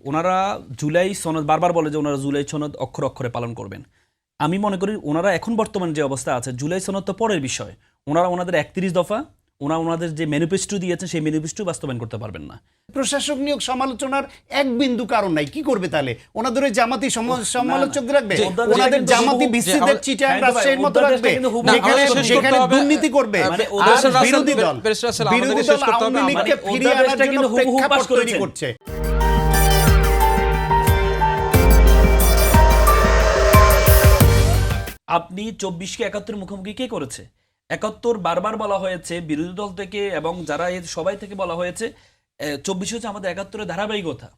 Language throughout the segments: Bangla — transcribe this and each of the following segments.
ওনারা জুলাই সনদ বারবার বলে যে ওনারা জুলাই সনদ অক্ষরে অক্ষরে পালন করবেন। আমি মনে করি ওনারা এখন বর্তমান যে অবস্থা আছে, জুলাই সনদ তো পরের বিষয়। ওনারা ওনাদের 31 দফা ওনাদের যে ম্যানিফেস্টো দিয়েছে সেই ম্যানিফেস্টো বাস্তবায়ন করতে পারবেন না। প্রশাসক নিয়োগ সমালোচনার এক বিন্দু কারণ নাই, কি করবে তাহলে? ওনাদের ওই জামাতি সমালোচকদের রাখবে, ওনাদের জামাতি বিসিদের চিটাং রাজশাহীর মতো রাখবে, যেখানে দুর্নীতি করবে, আর বিরোধী দল আওয়ামী লীগকে ফিরিয়ে আনার জন্য প্রেক্ষাপট তৈরি করছে। আপনি 24-কে 71 মুখোমুখি কে করেছে? 71 বারবার বলা হয়েছে বিরোধী দল থেকে এবং যারা সবাই থেকে বলা হয়েছে 24 হচ্ছে আমাদের 71-এর ধারাবাহিকতা।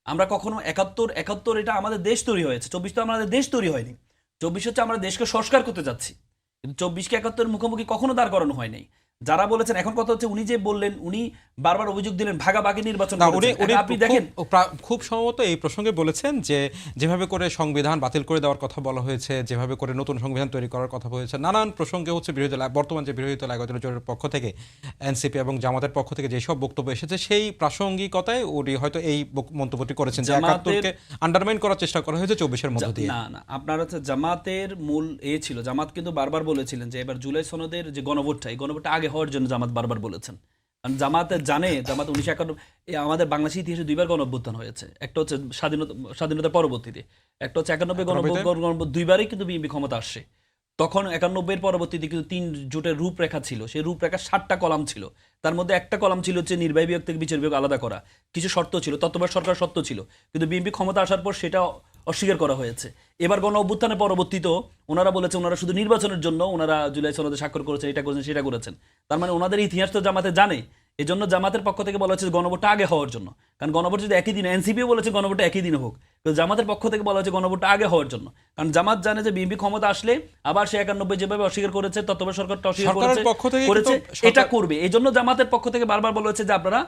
আমরা কখনো 71 এটা আমাদের দেশ তৈরি হয়েছে, 24 তো আমাদের দেশ তৈরি হয়নি। 24 হচ্ছে আমরা দেশকে সংস্কার করতে যাচ্ছি, কিন্তু 24-কে 71 মুখোমুখি কখনো দাঁড় করানো হয় নাই। যারা বলেছেন, এখন কথা হচ্ছে উনি যে বললেন, উনি বারবার অভিযোগ দিলেন ভাগাভাগি নির্বাচন করেছেন। আপনি দেখেন খুব সম্ভবত এই প্রসঙ্গে বলেছেন যে যেভাবে করে সংবিধান বাতিল করে দেওয়ার কথা বলা হয়েছে, যেভাবে করে নতুন সংবিধান তৈরি করার কথা বলেছে, নানান প্রসঙ্গে হচ্ছে বিরোধী দল, বর্তমান যে বিরোধী দল একত্রিত জোটের পক্ষ থেকে এনসিপি এবং জামাতের পক্ষ থেকে যেসব বক্তব্য এসেছে সেই প্রাসঙ্গিকতায় উনি হয়তো এই মন্তব্যটি করেছেন যে 71-কে আন্ডারমাইন করার চেষ্টা করা হয়েছে 24-এর মধ্য দিয়ে। না, আপনার হচ্ছে জামাতের মূল ছিল, জামাত কিন্তু বারবার বলেছিলেন যে এবার জুলাই সনদের যে গণভোটটা, এই গণভোটটা আগে হওয়ার জন্য জামাত বারবার বলেছেন। কারণ জামাত 1991 আমাদের বাংলাদেশের ইতিহাসে দুইবার গণঅভ্যুত্থান হয়েছে। একটা হচ্ছে স্বাধীনতার পরবর্তীতে, একটা হচ্ছে 91 গণঅভ্যুত্থান। দুইবারই কিন্তু বিএনপি ক্ষমতা আসছে। তখন 91-এর পরবর্তীতে কিন্তু 3 জোটের রূপরেখা ছিল। সেই রূপরেখা 7টা কলাম ছিল। তার মধ্যে একটা কলাম ছিল হচ্ছে নির্বাহী বিভাগ থেকে বিচার বিভাগ আলাদা করা, কিছু শর্ত ছিল, তত্ত্বাবধায়ক সরকার শর্ত ছিল, কিন্তু বিএনপি ক্ষমতা আসার পর সেটা অস্বীকার করা হয়েছে। এবার গণ অভ্যুত্থানের পরবর্তীতেও ওনারা বলেছে ওনারা শুধু নির্বাচনের জন্য ওনারা জুলাই সনদে স্বাক্ষর করেছেন, এটা করেছেন, সেটা করেছেন। তার মানে ওনাদের ইতিহাস তো জামাতে জানে। এই জন্য জামাতের পক্ষ থেকে বলা হচ্ছে গণভোটটা আগে হওয়ার জন্য। কারণ গণভোট যদি একই দিনে, এনসিপিও বলেছে গণভোটটা একই দিনে হোক, কিন্তু জামাতের পক্ষ থেকে বলা হচ্ছে গণভোটটা আগে হওয়ার জন্য। কারণ জামাত জানে যে বিএনপি ক্ষমতা আসলে আবার সে 91 যেভাবে অস্বীকার করেছে, তত্ত্বাবধায়ক সরকারটা অস্বীকার করেছে, এটা করবে। এই জন্য জামাতের পক্ষ থেকে বারবার বলা হয়েছে যে আপনারা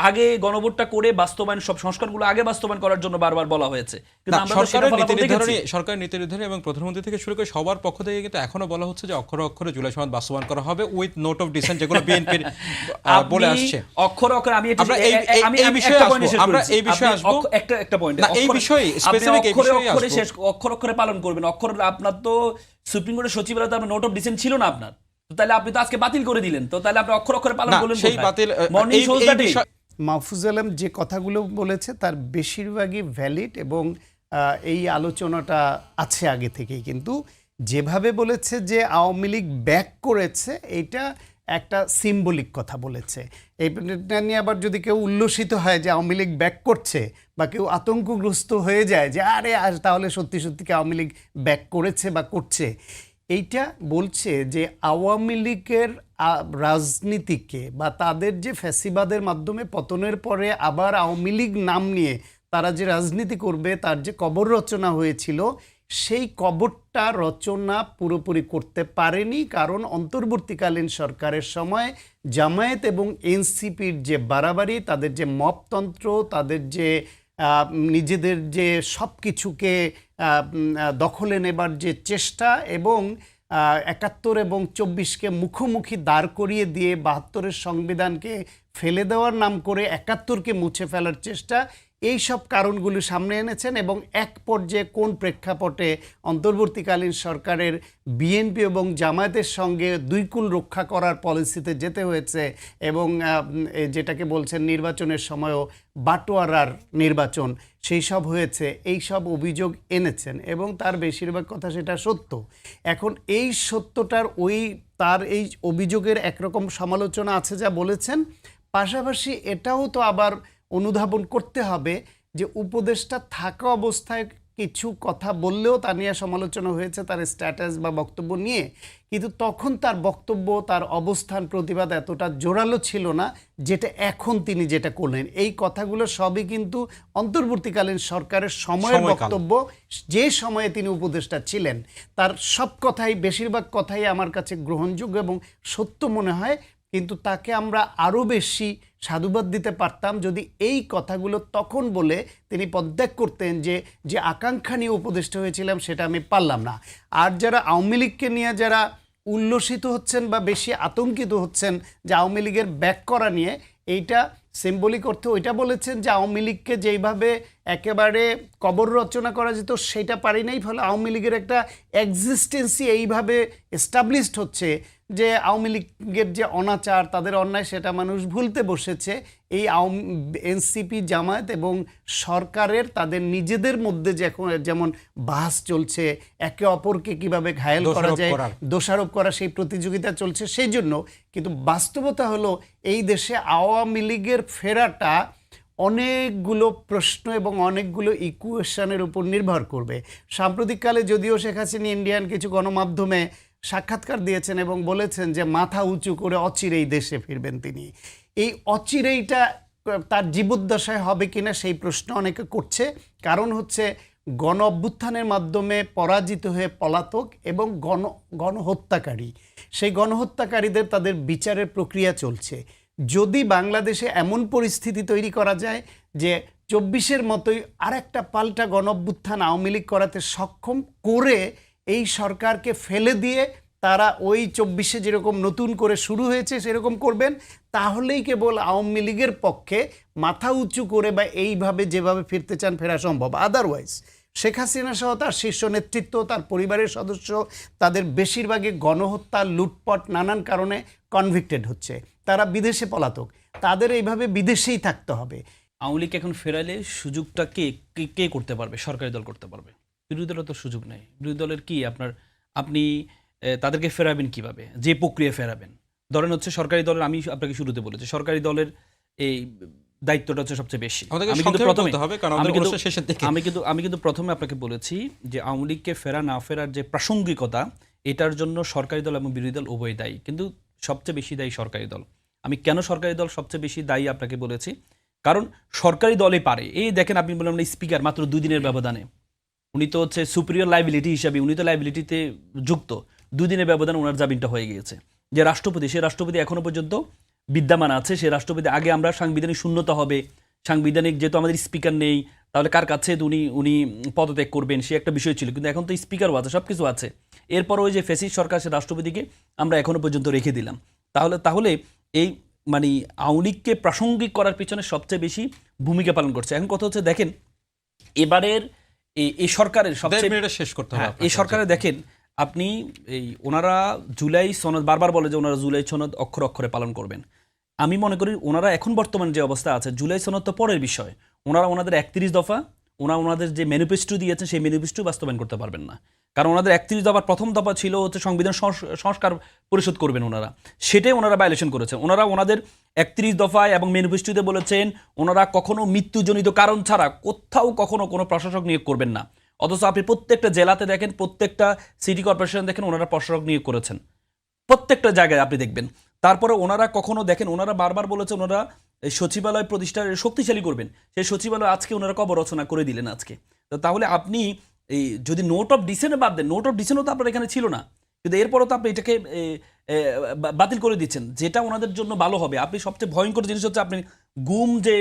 আগে গণভোটটা করে বাস্তবায়ন, সব সংস্কারগুলো আগে বাস্তবায়ন করার জন্য বারবার বলা হয়েছে। সরকারের নীতি নির্ধারণী এবং প্রধানমন্ত্রী থেকে শুরু করে সবার পক্ষ থেকে কিন্তু এখনো বলা হচ্ছে যে অক্ষরে অক্ষরে জুলাই সনদ বাস্তবায়ন করা হবে উইথ নোট অফ ডিসেন্ট, যেগুলো বিএনপির বলে আসছে। অক্ষরে অক্ষরে আমি এই বিষয়ে আমরা এই বিষয়ে আসবো, একটা পয়েন্ট, এই বিষয়ে স্পেসিফিক এই বিষয়ে আসবো। শেষ অক্ষর অক্ষরে পালন করবেন। অক্ষর আপনার তো সুপ্রিম কোর্টের সচিবালয়ে তো আপনার নোট অফ ডিসেন্ট ছিল না আপনার, তাহলে আপনি তো আজকে বাতিল করে দিলেন। তো তাহলে আপনি অক্ষর অক্ষরে পালন করলেন সেই বাতিল মাহফুজ আলম যে কথাগুলো বলেছে তার বেশিরভাগই ভ্যালিড এবং এই আলোচনাটা আছে আগে থেকেই। কিন্তু যেভাবে বলেছে যে আওয়ামী লীগ ব্যাক করেছে, এটা একটা সিম্বলিক কথা বলেছে। এইটা নিয়ে আবার যদি কেউ উল্লসিত হয় যে আওয়ামী লীগ ব্যাক করছে, বা কেউ আতঙ্কগ্রস্ত হয়ে যায় যে আরে আর তাহলে সত্যি সত্যি কি আওয়ামী লীগ ব্যাক করেছে বা করছে, এইটা বলছে যে আওয়ামী লীগের রাজনীতিকে বা তাদের যে ফ্যাসিবাদের মাধ্যমে পতনের পরে আবার আওয়ামী লীগ নাম নিয়ে তারা যে রাজনীতি করবে, তার যে কবর রচনা হয়েছিল, সেই কবরটা রচনা পুরোপুরি করতে পারেনি। কারণ অন্তর্বর্তীকালীন সরকারের সময় জামায়াত এবং এনসিপির যে বাড়াবাড়ি, তাদের যে মপতন্ত্র, তাদের যে নিজেদের যে সব কিছুকে দখলে নেবার যে চেষ্টা, এবং 71 এবং 24-কে মুখোমুখি দাঁড় করিয়ে দিয়ে 72-এর সংবিধানকে ফেলে দেওয়ার নাম করে 71-কে মুছে ফেলার চেষ্টা, এই সব কারণগুলি সামনে এনেছেন। এবং এক পর্যায়ে কোন প্রেক্ষাপটে অন্তর্বর্তীকালীন সরকারের বিএনপি এবং জামায়াতের সঙ্গে দুই কুল রক্ষা করার পলিসিতে যেতে হয়েছে, এবং যেটাকে বলছেন নির্বাচনের সময়ও বাটোয়ারার নির্বাচন, সেই সব হয়েছে, এই সব অভিযোগ এনেছেন এবং তার বেশিরভাগ কথা সেটা সত্য। এখন এই সত্যটার তার এই অভিযোগের একরকম সমালোচনা আছে যা বলেছেন, পাশাপাশি এটাও তো আবার অনুধাবন করতে হবে যে উপদেষ্টা থাকা অবস্থায় কিছু কথা বললেও তা নিয়ে সমালোচনা হয়েছে তার স্ট্যাটাস বা বক্তব্য নিয়ে, কিন্তু তখন তার বক্তব্য, তার অবস্থান, প্রতিবাদ এতটা জোরালো ছিল না যেটা এখন তিনি যেটা করলেন। এই কথাগুলো সবই কিন্তু অন্তর্বর্তীকালীন সরকারের সময়ের বক্তব্য, যে সময়ে তিনি উপদেষ্টা ছিলেন। তার সব কথাই, বেশিরভাগ কথাই আমার কাছে গ্রহণযোগ্য এবং সত্য মনে হয়, কিন্তু তাকে আমরা আরও বেশি সাধুবাদ দিতে পারতাম যদি এই কথাগুলো তখন বলে তিনি পদত্যাগ করতেন, যে আকাঙ্ক্ষা নিয়ে উপদেষ্টা হয়েছিলাম সেটা আমি পারলাম না। আর যারা আওয়ামী লীগকে নিয়ে যারা উল্লসিত হচ্ছেন বা বেশি আতঙ্কিত হচ্ছেন যে আওয়ামী লীগের ব্যাক করা নিয়ে, এইটা সিম্বলিক অর্থে ওইটা বলেছেন যে আওয়ামী লীগকে যেইভাবে একেবারে কবর রচনা করা যেত সেটা পারি নাই, ফলে আওয়ামী লীগের একটা এক্সিস্টেন্সই এইভাবে এস্টাবলিশড হচ্ছে যে আওয়ামী লীগের যে অনাচার, তাদের অন্যায়, সেটা মানুষ ভুলতে বসেছে। এই এনসিপি, জামায়াত এবং সরকারের তাদের নিজেদের মধ্যে যেমন বাস চলছে, একে অপরকে কিভাবে ঘায়েল করা যায়, দোষারোপ করা, সেই প্রতিযোগিতা চলছে সেই জন্য। কিন্তু বাস্তবতা হলো এই দেশে আওয়ামী লীগের ফেরাটা অনেকগুলো প্রশ্ন এবং অনেকগুলো ইকুয়েশনের উপর নির্ভর করবে। সাম্প্রতিককালে যদিও শেখ হাসিনা ইন্ডিয়ান কিছু গণমাধ্যমে সাক্ষাৎকার দিয়েছেন এবং বলেছেন যে মাথা উঁচু করে অচিরেই দেশে ফিরবেন তিনি। এই অচিরেইটা তার জীবদ্দশায় হবে কিনা সেই প্রশ্ন অনেকে করছে। কারণ হচ্ছে গণ অভ্যুত্থানের মাধ্যমে পরাজিত হয়ে পলাতক এবং গণহত্যাকারী, সেই গণহত্যাকারীদের তাদের বিচারের প্রক্রিয়া চলছে। যদি বাংলাদেশে এমন পরিস্থিতি তৈরি করা যায় যে 24-এর মতোই আরেকটা পাল্টা গণ অভ্যুত্থান আওয়ামী লীগ করাতে সক্ষম করে এই সরকারকে ফেলে দিয়ে তারা ওই 24-এ যেরকম নতুন করে শুরু হয়েছে সেরকম করবেন, তাহলেই কেবল আওয়ামী লীগের পক্ষে মাথা উঁচু করে বা এইভাবে যেভাবে ফিরতে চান ফেরা সম্ভব। আদারওয়াইজ শেখ হাসিনা সহ তার শীর্ষ নেতৃত্ব, তার পরিবারের সদস্য, তাদের বেশিরভাগই গণহত্যা, লুটপাট, নানান কারণে কনভিক্টেড হচ্ছে, তারা বিদেশে পলাতক, তাদের এইভাবে বিদেশেই থাকতে হবে। আওয়ামী লীগ এখন ফেরাইলে সুযোগটা কে করতে পারবে? সরকারি দল করতে পারবে, বিরোধী দলের তো সুযোগ নেই। বিরোধী দলের কি আপনি তাদেরকে ফেরাবেন কিভাবে, যে প্রক্রিয়া ফেরাবেন? ধরেন হচ্ছে সরকারি দলের, আমি আপনাকে শুরুতে বলেছি সরকারি দলের এই দায়িত্বটা হচ্ছে সবচেয়ে বেশি। আমি কিন্তু প্রথমে আপনাকে বলেছি যে আওয়ামী লীগকে ফেরা না ফেরার যে প্রাসঙ্গিকতা, এটার জন্য সরকারি দল এবং বিরোধী দল উভয় দায়ী, কিন্তু সবচেয়ে বেশি দায়ী সরকারি দল। আমি কেন সরকারি দল সবচেয়ে বেশি দায়ী আপনাকে বলেছি, কারণ সরকারি দলই পারে। এই দেখেন, আপনি বললাম স্পিকার মাত্র 2 দিনের ব্যবধানে, উনি তো হচ্ছে সুপিরিয়র লাইবিলিটি হিসাবে, উনি তো লাইবিলিটিতে যুক্ত, 2 দিনের ব্যবধানে ওনার জামিনটা হয়ে গিয়েছে। যে রাষ্ট্রপতি, সে রাষ্ট্রপতি এখনো পর্যন্ত বিদ্যমান আছে, সে রাষ্ট্রপতি আগে আমরা সাংবিধানিক শূন্যতা হবে, সাংবিধানিক যেহেতু আমাদের স্পিকার নেই, তাহলে কার কাছে উনি পদত্যাগ করবেন, সে একটা বিষয় ছিল। কিন্তু এখন তো স্পিকারও আছে, সব কিছু আছে। এরপর ওই যে ফ্যাসিস্ট সরকার, সে রাষ্ট্রপতিকে আমরা এখনো পর্যন্ত রেখে দিলাম। তাহলে এই আওয়ামী লীগকে প্রাসঙ্গিক করার পিছনে সবচেয়ে বেশি ভূমিকা পালন করছে। এখন কথা হচ্ছে দেখেন, এবারের এই সরকারের সবচেয়ে শেষ করতে হবে এই সরকারে দেখেন আপনি ওনারা জুলাই সনদ বারবার বলে যে ওনারা জুলাই সনদ অক্ষরে অক্ষরে পালন করবেন। আমি মনে করি ওনারা এখন বর্তমান যে অবস্থা আছে, জুলাই সনদ তো পরের বিষয়, ওনাদের 31 দফা ওনাদের যে ম্যানিফেস্টো দিয়েছেন সেই ম্যানিফেস্টো বাস্তবায়ন করতে পারবেন না। কারণ ওনাদের 31 দফার প্রথম দফা ছিল হচ্ছে সংবিধান সংস্কার পরিশোধ করবেন ওনারা, সেটাই ওনারা ভায়োলেশন করেছেন। ওনাদের 31 দফায় এবং ম্যানিফেস্টোতে বলেছেন ওনারা কখনো মৃত্যুজনিত কারণ ছাড়া কোথাও কখনো কোনো প্রশাসক নিয়োগ করবেন না। অথচ আপনি প্রত্যেকটা জেলাতে দেখেন, প্রত্যেকটা সিটি কর্পোরেশন দেখেন, ওনারা প্রশাসক নিয়োগ করেছেন প্রত্যেকটা জায়গায় আপনি দেখবেন। তারপরে ওনারা কখনো দেখেন, ওনারা বারবার বলেছে ওনারা এই সচিবালয় প্রতিষ্ঠার শক্তিশালী করবেন, সেই সচিবালয় আজকে ওনারা কবে রচনা করে দিলেন আজকে। তাহলে আপনি এই যদি নোট অফ ডিসেন্ট বাদ দেন, নোট অফ ডিসেন্টও তো আপনার এখানে ছিল না, কিন্তু এরপরও তো আপনি এটাকে বাতিল করে দিচ্ছেন, যেটা ওনাদের জন্য ভালো হবে। আপনি সবচেয়ে ভয়ঙ্কর জিনিস হচ্ছে আপনি গুম যে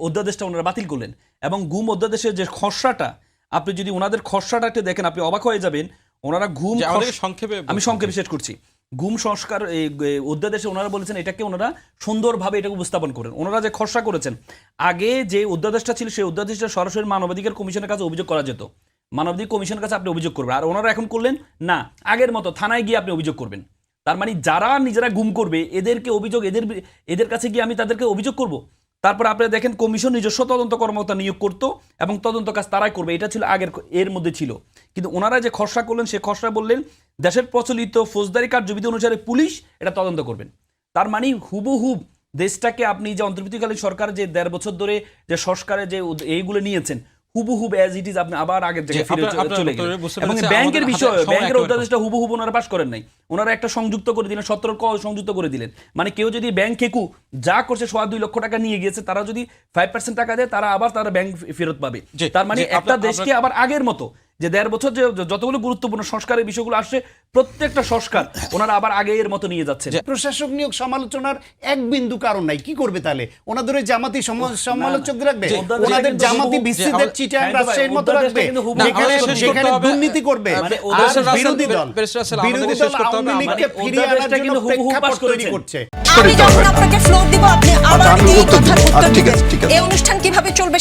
অধ্যাদেশটা ওনারা বাতিল করলেন, এবং গুম অধ্যাদেশের যে খসড়াটা, আপনি যদি ওনাদের খসড়াটা একটু দেখেন আপনি অবাক হয়ে যাবেন। ওনারা গুম সংক্ষেপে, আমি সংক্ষেপে শেষ করছি, গুম সংস্কার অধ্যাদেশে ওনারা বলেছেন এটাকে ওনারা সুন্দরভাবে এটাকে উপস্থাপন করেন। ওনারা যে খসড়া করেছেন, আগে যে অধ্যাদেশটা ছিল সেই অধ্যাদেশটা সরাসরি মানবাধিকার কমিশনের কাছে অভিযোগ করা যেত, মানবাধিকার কমিশনের কাছে আপনি অভিযোগ করবেন। আর ওনারা এখন করলেন না, আগের মতো থানায় গিয়ে আপনি অভিযোগ করবেন। তার মানে যারা নিজেরা গুম করবে এদেরকে অভিযোগ, এদের কাছে গিয়ে আমি তাদেরকে অভিযোগ করব। তারপর আপনারা দেখেন কমিশন নিজস্ব তদন্ত কর্মকর্তা নিয়োগ করতো এবং তদন্ত কাজ তারাই করবে, এটা ছিল আগের, এর মধ্যে ছিল। কিন্তু ওনারা যে খসড়া করলেন, সে খসড়া বললেন দেশের প্রচলিত ফৌজদারি কার্যবিধি অনুসারে পুলিশ এটা তদন্ত করবেন। তার মানে হুবহুব দেশটাকে আপনি যে অন্তর্বর্তীকালীন সরকার যে 1.5 বছর ধরে যে সংস্কারে যে এইগুলো নিয়েছেন, হুবহুব অ্যাজ ইট ইজ আপনি আবার আগের জায়গায় ফিরে চলে গেলেন। এবং ব্যাংকের বিষয়, ব্যাংকের অধ্যাদেশটা হুবহুব ওনারা পাশ করেন নাই, ওনারা একটা সংযুক্ত করে দিলেন, 17 ক সংযুক্ত করে দিলেন। মানে কেউ যদি ব্যাংক কেকু যা করছে 2.5 লক্ষ টাকা নিয়ে গিয়েছে, তারা যদি 5% টাকা দেয়, তারা ব্যাংক ফেরত পাবে। তার মানে একটা দেশকে আবার আগের মতো যে 1.5 বছর যে যতগুলো গুরুত্বপূর্ণ সংস্কারের বিষয়গুলো আসছে, প্রত্যেকটা সংস্কার ওনারা আবার আগের মতো নিয়ে যাচ্ছে। প্রশাসক নিয়োগ সমালোচনার এক বিন্দু কারণ নাই, কি করবে তাহলে? ওনাদের ওই জামাতি সমালোচক রাখবে, ওনাদের জামাতি বিচ্ছিদের চিটাং রাজশাহীর মতো রাখবে, যেখানে দুর্নীতি করবে। বিরোধী দল আওয়ামী লীগকে ফিরিয়ে আনার জন্য প্রেক্ষাপট তৈরি করছে। আমি দিতে যখন হবে না। আপনাকে ফ্লোর দিব আপনি আবার আমি এই উত্তর কথার দিব। উত্তর ঠিক দিবেন আছে, ঠিক আছে। এই অনুষ্ঠান কিভাবে চলবে